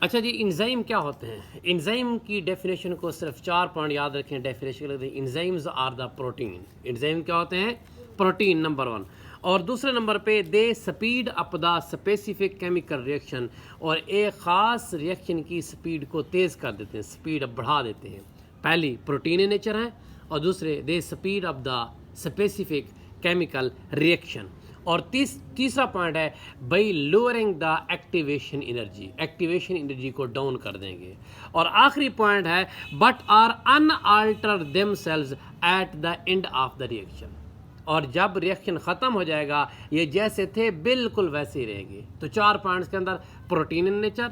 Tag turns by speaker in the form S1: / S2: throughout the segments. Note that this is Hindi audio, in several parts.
S1: अच्छा जी, इंजाइम क्या होते हैं? इंजाइम की डेफिनेशन को सिर्फ 4 पॉइंट याद रखें। डेफिनेशन लगती है, enzymes are the protein. Enzyme क्या होते हैं? Protein, number 1। और दूसरे नंबर पे they speed up the specific chemical reaction, और एक ख़ास रिएक्शन की स्पीड को तेज़ कर देते हैं, स्पीड अप बढ़ा देते हैं। पहली प्रोटीन इन नेचर है, और दूसरे they speed up the specific chemical reaction. और तीसरा पॉइंट है by lowering the activation energy, activation energy को डाउन कर देंगे। और आखिरी पॉइंट है but are unalter themselves at the end of the reaction, और जब रिएक्शन ख़त्म हो जाएगा ये जैसे थे बिल्कुल वैसे ही रहेंगे। तो 4 पॉइंट्स के अंदर प्रोटीन इन नेचर,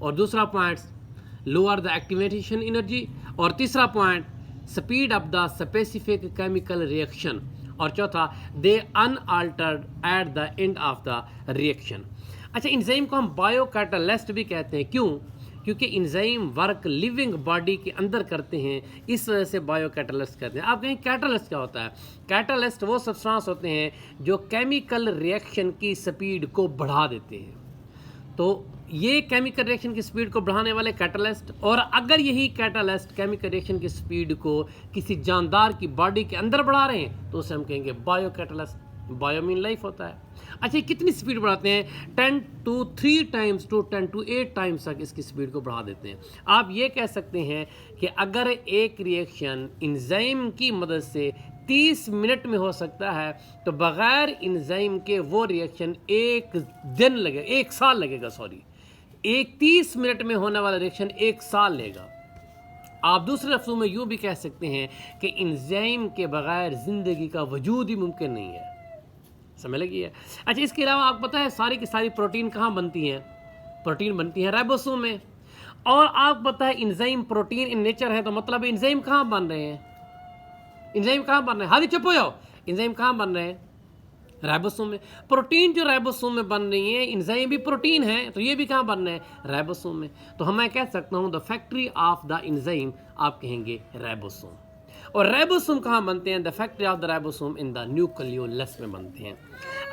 S1: और दूसरा point lower the activation energy, और तीसरा point speed of the specific chemical reaction, और चौथा they unaltered at the end of the reaction. अच्छा, इंजाइम को हम बायो कैटालिस्ट भी कहते हैं। क्यों? क्योंकि इंजाइम वर्क लिविंग बॉडी के अंदर करते हैं, इस वजह से बायो कैटालिस्ट कहते हैं। आप कहें कैटालिस्ट क्या होता है? कैटालिस्ट वो सब्सटेंस होते हैं जो केमिकल रिएक्शन की स्पीड को बढ़ा देते हैं। तो ये केमिकल रिएक्शन की स्पीड को बढ़ाने वाले कैटालिस्ट, और अगर यही कैटालिस्ट केमिकल रिएक्शन की स्पीड को किसी जानदार की बॉडी के अंदर बढ़ा रहे हैं तो उसे हम कहेंगे bio catalyst. Bio mean life होता है। अच्छा, कितनी स्पीड बढ़ाते हैं? 10 to 3 times to 10 to 8 times तक इसकी स्पीड को बढ़ा देते हैं। आप ये कह सकते हैं कि अगर एक रिएक्शन इंजाइम की मदद से 30 मिनट में हो सकता है तो बग़ैर इंजाइम के वो रिएक्शन एक साल लगेगा। एक 30 मिनट में होने वाला रिएक्शन 1 साल लेगा। आप दूसरे लफ्ज़ों में यूँ भी कह सकते हैं कि इंजाइम के बग़ैर ज़िंदगी का वजूद ही मुमकिन नहीं है। समझ लगी है? अच्छा, इसके अलावा आपको पता है सारी की सारी प्रोटीन कहाँ बनती हैं? प्रोटीन बनती है राइबोसोम में। और आपको पता है इंजाइम प्रोटीन इन नेचर है, तो मतलब इंजाइम कहाँ बन रहे हैं? इंजाइम कहाँ बन रहे हैं? हादी चुप हो जाओ। इंजाइम कहाँ बन रहे हैं? राइबोसोम में। प्रोटीन जो राइबोसोम में बन रही है, इंजाइम भी प्रोटीन है, तो ये भी कहाँ बन रहे हैं? राइबोसोम में। तो मैं कह सकता हूँ the factory of the enzyme आप कहेंगे राइबोसोम। और राइबोसोम कहाँ बनते हैं? The factory of the ribosome in the nucleolus में बनते हैं।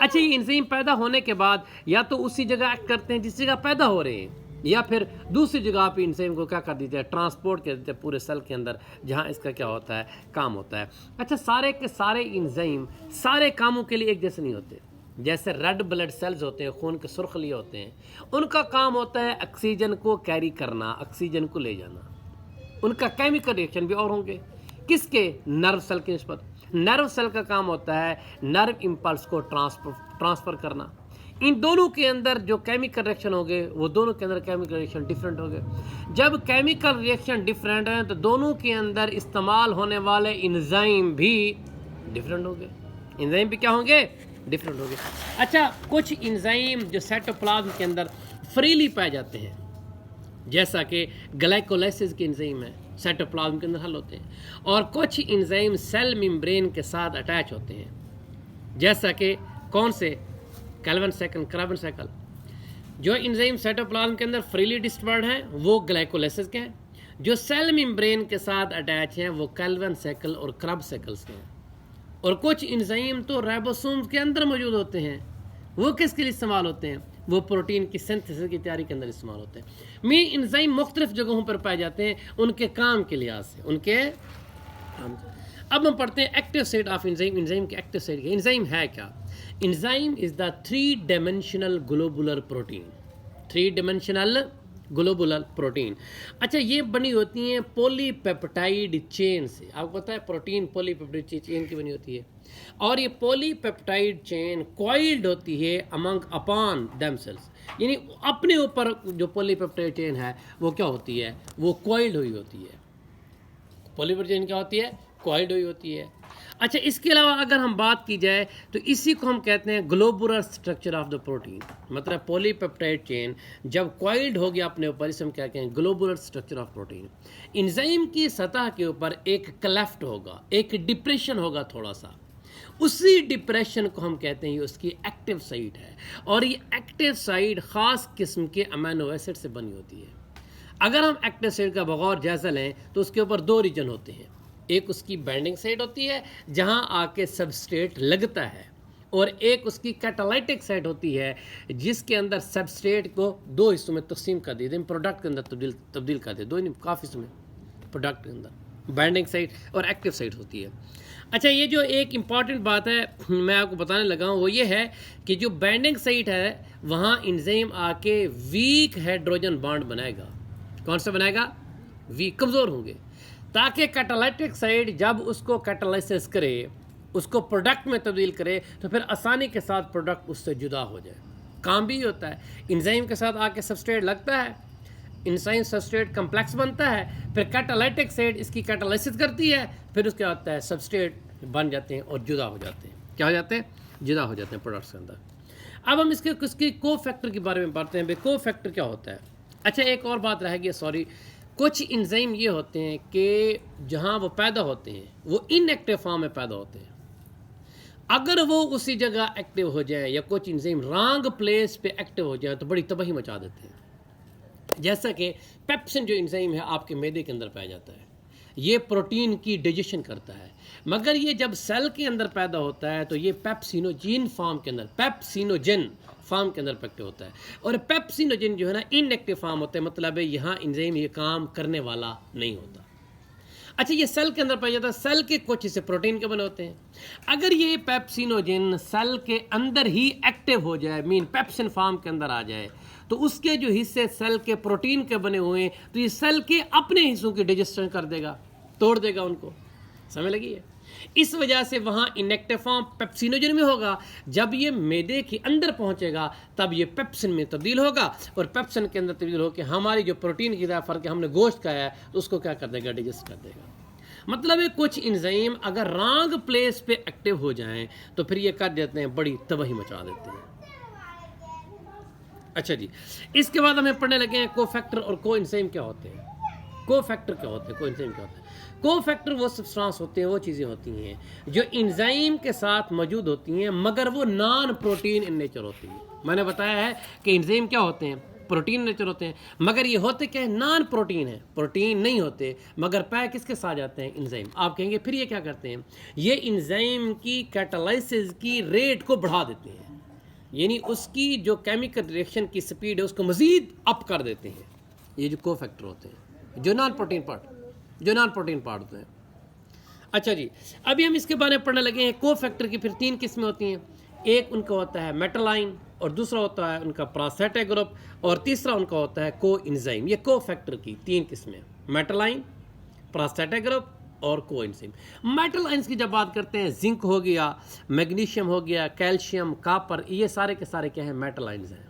S1: अच्छा, ये इंजाइम पैदा होने के बाद या तो उसी जगह एक्ट करते हैं जिस जगह पैदा हो रहे हैं, या फिर दूसरी जगह पे इंजाइम को क्या कर देते हैं? ट्रांसपोर्ट कर देते हैं पूरे सेल के अंदर, जहाँ इसका क्या होता है? काम होता है। अच्छा, सारे के सारे इंजाइम सारे कामों के लिए एक जैसे नहीं होते। जैसे रेड ब्लड सेल्स होते हैं, खून के सुर्खली होते हैं, उनका काम होता है ऑक्सीजन को कैरी करना, ऑक्सीजन को ले जाना। उनका केमिकल रिएक्शन भी और होंगे। किसके? नर्व सेल के निस्बत। नर्व सेल का काम होता है नर्व इम्पल्स को ट्रांसफ़र करना। इन दोनों के अंदर जो केमिकल रिएक्शन हो गए, वो दोनों के अंदर केमिकल रिएक्शन डिफरेंट हो गए। जब केमिकल रिएक्शन डिफरेंट हैं तो दोनों के अंदर इस्तेमाल होने वाले इंजाइम भी डिफरेंट हो गए। इंजाइम भी क्या होंगे? डिफरेंट हो गए। अच्छा, कुछ इंजाइम जो साइटोप्लाज्म के अंदर फ्रीली पाए जाते हैं, जैसा कि ग्लाइकोलाइसिस के इंजाइम है, साइटोप्लाज्म के अंदर हल होते हैं। और कुछ इंजाइम सेल मेम्ब्रेन के साथ अटैच होते हैं, जैसा कि कौन से? Calvin cycle. जो इंजाइम साइटोप्लाज्म के अंदर फ्रीली डिस्ट्रीब्यूटेड हैं वो ग्लाइकोलाइसिस के हैं। जो सेल मेम्ब्रेन के साथ अटैच हैं वो कैल्विन साइकिल और क्रब साइकिल्स के हैं। और कुछ इंजाइम तो राइबोसोम के अंदर मौजूद होते हैं, वो किसके लिए इस्तेमाल होते हैं? वो प्रोटीन की सिंथेसिस की तैयारी के अंदर इस्तेमाल होते हैं। इंजाइम मुख्तलिफ जगहों पर पाए जाते हैं उनके काम के लिहाज से, उनके काम। अब हम पढ़ते हैं active site of enzyme. Enzyme के एक्टिव साइट क्या? इंजाइम है क्या? Enzyme is the 3 dimensional globular protein. 3 dimensional globular protein. अच्छा, ये बनी होती हैं पॉलीपेप्टाइड चेन से। आपको पता है प्रोटीन पॉलीपेप्टाइड चेन की बनी होती है, और ये पॉलीपेप्टाइड चेन कॉइल्ड होती है अमंग अपॉन देमसेल्स, यानी अपने ऊपर जो पॉलीपेप्टाइड चेन है वो क्या होती है? वो कॉइल्ड हुई होती है। पॉलीपेप्टाइड चेन क्या होती है? कॉइल्ड हुई होती है। अच्छा, इसके अलावा अगर हम बात की जाए तो इसी को हम कहते हैं globular structure of the protein. मतलब पॉलीपेप्टाइड चेन जब कॉइल्ड हो गया अपने ऊपर, इसे हम क्या कहें? Globular structure of protein. Enzyme की सतह के ऊपर एक क्लेफ्ट होगा, एक डिप्रेशन होगा थोड़ा सा, उसी डिप्रेशन को हम कहते हैं ये उसकी एक्टिव साइट है। और ये एक्टिव साइट ख़ास किस्म के अमीनो एसिड से बनी होती है। अगर हम एक्टिव साइट का बगौर जायज़ा लें तो उसके ऊपर 2 रीजन होते हैं। एक उसकी बाइंडिंग साइट होती है जहां आके सबस्ट्रेट लगता है, और एक उसकी कैटालाइटिक साइड होती है जिसके अंदर सबस्ट्रेट को दो हिस्सों में तकसीम कर दिए, प्रोडक्ट के अंदर तब्दील कर दिए, दो नहीं काफ़ी हिस्सों में प्रोडक्ट के अंदर बाइंडिंग साइड और एक्टिव साइड होती है। अच्छा, ये जो एक इम्पॉर्टेंट बात है मैं आपको बताने लगा हूँ वो ये है कि जो बाइंडिंग साइट है वहाँ एंजाइम आके वीक हाइड्रोजन बॉन्ड बनाएगा। कौन सा बनाएगा? वीक, कमज़ोर होंगे, ताकि कैटालाइटिक साइड जब उसको कैटालाइसिस करे, उसको प्रोडक्ट में तब्दील करे, तो फिर आसानी के साथ प्रोडक्ट उससे जुदा हो जाए। काम भी होता है, एंजाइम के साथ आके सबस्ट्रेट लगता है, एंजाइम सबस्ट्रेट कम्प्लेक्स बनता है, फिर कैटालाइटिक साइड इसकी कैटालाइसिस करती है, फिर उसके आता है सबस्ट्रेट बन जाते हैं और जुदा हो जाते हैं। क्या हो जाते हैं? जुदा हो जाते हैं प्रोडक्ट्स के अंदर। अब हम इसके को फैक्टर के बारे में पढ़ते हैं। भाई को फैक्टर क्या होता है? अच्छा, एक और बात रह गई, सॉरी, कुछ एंजाइम ये होते हैं कि जहाँ वो पैदा होते हैं वो इनएक्टिव फॉर्म में पैदा होते हैं। अगर वो उसी जगह एक्टिव हो जाए या कुछ एंजाइम रॉन्ग प्लेस पे एक्टिव हो जाए तो बड़ी तबाही मचा देते हैं। जैसा कि पेप्सिन जो एंजाइम है आपके मैदे के अंदर पाया जाता है, ये प्रोटीन की डाइजेशन करता है, मगर ये जब सेल के अंदर पैदा होता है तो ये पेप्सिनोजेन फॉर्म के अंदर, पेप्सिनोजेन फॉर्म के अंदर एक्टिव होता है। और पेप्सिनोजेन जो है ना इनएक्टिव फॉर्म होता है, मतलब है यहाँ एंजाइम ये काम करने वाला नहीं होता। अच्छा, ये सेल के अंदर पाया जाता है, सेल के कुछ हिस्से प्रोटीन के बने होते हैं। अगर ये पेप्सिनोजेन सेल के अंदर ही एक्टिव हो जाए, मीन पेप्सिन फॉर्म के अंदर आ जाए, तो उसके जो हिस्से सेल के प्रोटीन के बने हुए हैं तो ये सेल के अपने हिस्सों की डाइजेशन कर देगा, तोड़ देगा उनको। समझ लगी है? इस वजह से वहाँ इनएक्टिव फॉर्म पेप्सिनोजेन में होगा। जब ये मैदे के अंदर पहुँचेगा तब ये पेप्सिन में तब्दील होगा, और पेप्सिन के अंदर तब्दील होकर हमारी जो प्रोटीन की तरह फ़र्क है, हमने गोश्त खाया है, तो उसको क्या कर देगा? डाइजेस्ट कर देगा। मतलब है कुछ एंजाइम अगर रॉन्ग प्लेस पे एक्टिव हो जाएं तो फिर ये कर देते हैं, बड़ी तबाही मचा देते हैं। अच्छा जी, इसके बाद हमें पढ़ने लगे हैं को फैक्टर और को एंजाइम क्या होते हैं। को फैक्टर क्या होते हैं, को एंजाइम क्या होते हैं? को फैक्टर वो सब्सटेंस होते हैं, वो चीज़ें होती हैं जो एंजाइम के साथ मौजूद होती हैं मगर वो नॉन प्रोटीन इन नेचर होती हैं। मैंने बताया है कि एंजाइम क्या होते हैं? प्रोटीन नेचर होते हैं, मगर ये होते क्या है? नॉन प्रोटीन है, प्रोटीन नहीं होते, मगर पैक किसके साथ जाते हैं? एंजाइम। आप कहेंगे फिर ये क्या करते हैं? ये एंजाइम की कैटालाइसिस की रेट को बढ़ा देते हैं, यानी उसकी जो केमिकल रिएक्शन की स्पीड है उसको मज़ीद अप कर देते हैं। ये जो को फैक्टर होते हैं, जो नॉन प्रोटीन पार्ट होते हैं। अच्छा जी, अभी हम इसके बारे में पढ़ने लगे हैं। को फैक्टर की फिर 3 किस्में होती हैं। एक उनका होता है मेटालाइन, और दूसरा होता है उनका प्रोस्टेटिक ग्रुप, और तीसरा उनका होता है को एंजाइम। ये को फैक्टर की 3 किस्में, मेटालाइन, प्रोस्टेटिक ग्रुप और को एंजाइम। मेटल की जब बात करते हैं, जिंक हो गया, मैग्नीशियम हो गया, कैल्शियम, कॉपर, ये सारे के सारे क्या हैं? मेटल आयंस हैं।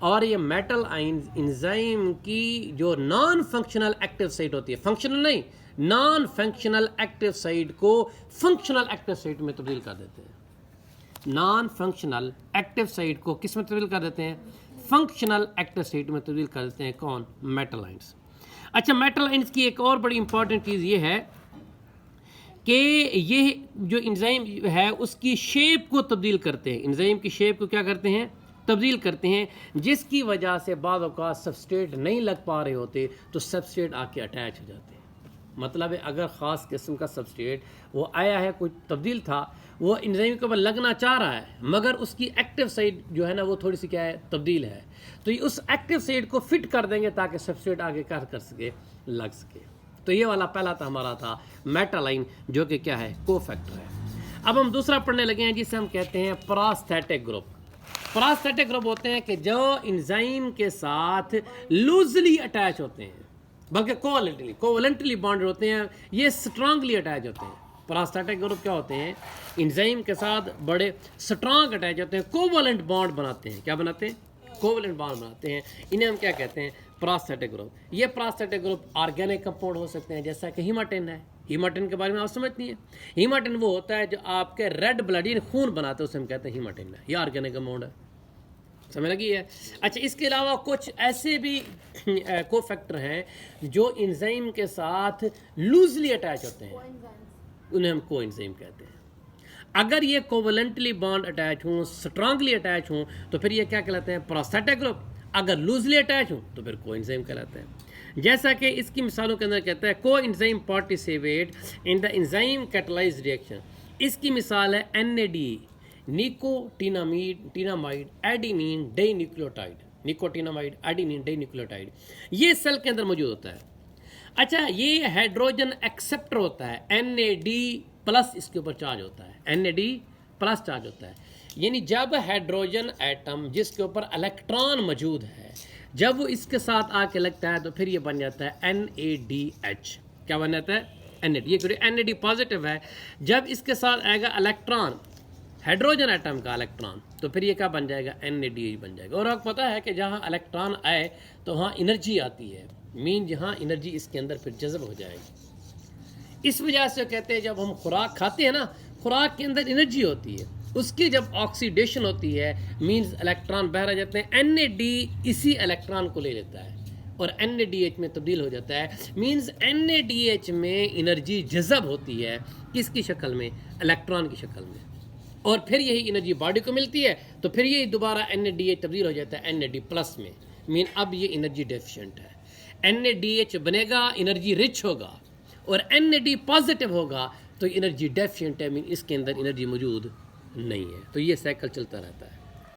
S1: और ये मेटल आयंस एंजाइम की जो नॉन फंक्शनल एक्टिव साइट होती है, फंक्शनल नहीं, नॉन फंक्शनल एक्टिव साइट को फंक्शनल एक्टिव साइट में तब्दील कर देते हैं। नॉन फंक्शनल एक्टिव साइट को किस में तब्दील कर देते हैं? फंक्शनल एक्टिव साइट में तब्दील कर देते हैं। कौन? Metal ions. अच्छा, मेटल आयंस की एक और बड़ी इंपॉर्टेंट चीज़ ये है कि ये जो एंजाइम है उसकी शेप को तब्दील करते हैं। एंजाइम की शेप को क्या करते हैं? तब्दील करते हैं, जिसकी वजह से बाद औक़ात सबस्ट्रेट नहीं लग पा रहे होते तो सबस्ट्रेट आके अटैच हो जाते हैं। मतलब है अगर ख़ास किस्म का सबस्ट्रेट वो आया है, कोई तब्दील था, वो एंजाइम के ऊपर लगना चाह रहा है, मगर उसकी एक्टिव साइड जो है ना वो थोड़ी सी क्या है? तब्दील है, तो ये उस एक्टिव साइड को फिट कर देंगे ताकि सबस्ट्रेट आगे कर सके, लग सके। तो ये वाला पहला था हमारा था मेटालाइन, जो कि क्या है? को फैक्टर है। अब हम दूसरा पढ़ने लगे हैं जिसे हम कहते हैं प्रोस्थेटिक ग्रुप। प्रोस्थेटिक ग्रुप होते हैं कि जो एंजाइम के साथ लूजली अटैच होते हैं, बल्कि कोवलेंटली बॉन्ड होते हैं, ये स्ट्रांगली अटैच होते हैं। प्रोस्थेटिक ग्रुप क्या होते हैं? एंजाइम के साथ बड़े स्ट्रांग अटैच होते हैं, कोवलेंट बॉन्ड बनाते हैं। क्या बनाते हैं? कोवलेंट बॉन्ड बनाते हैं। इन्हें हम क्या कहते हैं? Prosthetic group. ये प्रोस्थेटिक ग्रुप ऑर्गेनिक कंपाउंड हो सकते हैं, जैसा कि हीमाटिन है। हीमाटिन के बारे में आप समझती हैं? हीमाटिन वो होता है जो आपके रेड ब्लड यानी खून बनाते हैं, उसे हम कहते हैं हीमाटिन है। ये ऑर्गेनिक कंपाउंड है। समझ लगी है? अच्छा, इसके अलावा कुछ ऐसे भी को फैक्टर हैं जो एंजाइम के साथ लूजली अटैच होते हैं, उन्हें हम को एंजाइम कहते हैं। अगर ये कोवलेंटली बॉन्ड अटैच हों, स्ट्रांगली अटैच हों, तो फिर ये क्या कहलाते हैं? Prosthetic group. अगर लूजली अटैच हों तो फिर को एंजाइम कहलाते हैं। जैसा कि इसकी मिसालों के अंदर कहता है को enzyme participate in the enzyme catalysed reaction. इसकी मिसाल है NAD, nicotinamide adenine dinucleotide, nicotinamide adenine dinucleotide, ये सेल के अंदर मौजूद होता है। अच्छा, ये हाइड्रोजन एक्सेप्टर होता है, NAD+ इसके ऊपर चार्ज होता है, NAD+ चार्ज होता है। यानी जब हाइड्रोजन एटम जिसके ऊपर इलेक्ट्रॉन मौजूद है, जब वो इसके साथ आके लगता है तो फिर ये बन जाता है NADH। क्या बन जाता है? NAD। ये NAD पॉजिटिव है, जब इसके साथ आएगा इलेक्ट्रॉन, हाइड्रोजन एटम का इलेक्ट्रॉन, तो फिर ये क्या बन जाएगा? NADH बन जाएगा। और आपको पता है कि जहाँ इलेक्ट्रॉन आए तो वहाँ एनर्जी आती है, मीन जहाँ एनर्जी इसके अंदर फिर जज़ब हो जाएगी। इस वजह से कहते हैं जब हम खुराक खाते हैं ना, खुराक के अंदर एनर्जी होती है, उसकी जब ऑक्सीडेशन होती है मीन्स इलेक्ट्रॉन बाहर आ जाते हैं, NAD इसी इलेक्ट्रॉन को ले लेता है और NADH में तब्दील हो जाता है। मीन्स NADH में एनर्जी जज़ब होती है, किसकी शक्ल में? इलेक्ट्रॉन की शक्ल में। और फिर यही एनर्जी बॉडी को मिलती है, तो फिर यही दोबारा NADH तब्दील हो जाता है NAD+ में। मीन अब ये एनर्जी डेफिशिएंट है। NADH बनेगा, एनर्जी रिच होगा, और NAD पॉजिटिव होगा तो एनर्जी डेफिशिएंट है, मीन इसके अंदर एनर्जी मौजूद नहीं है। तो ये साइकिल चलता रहता है।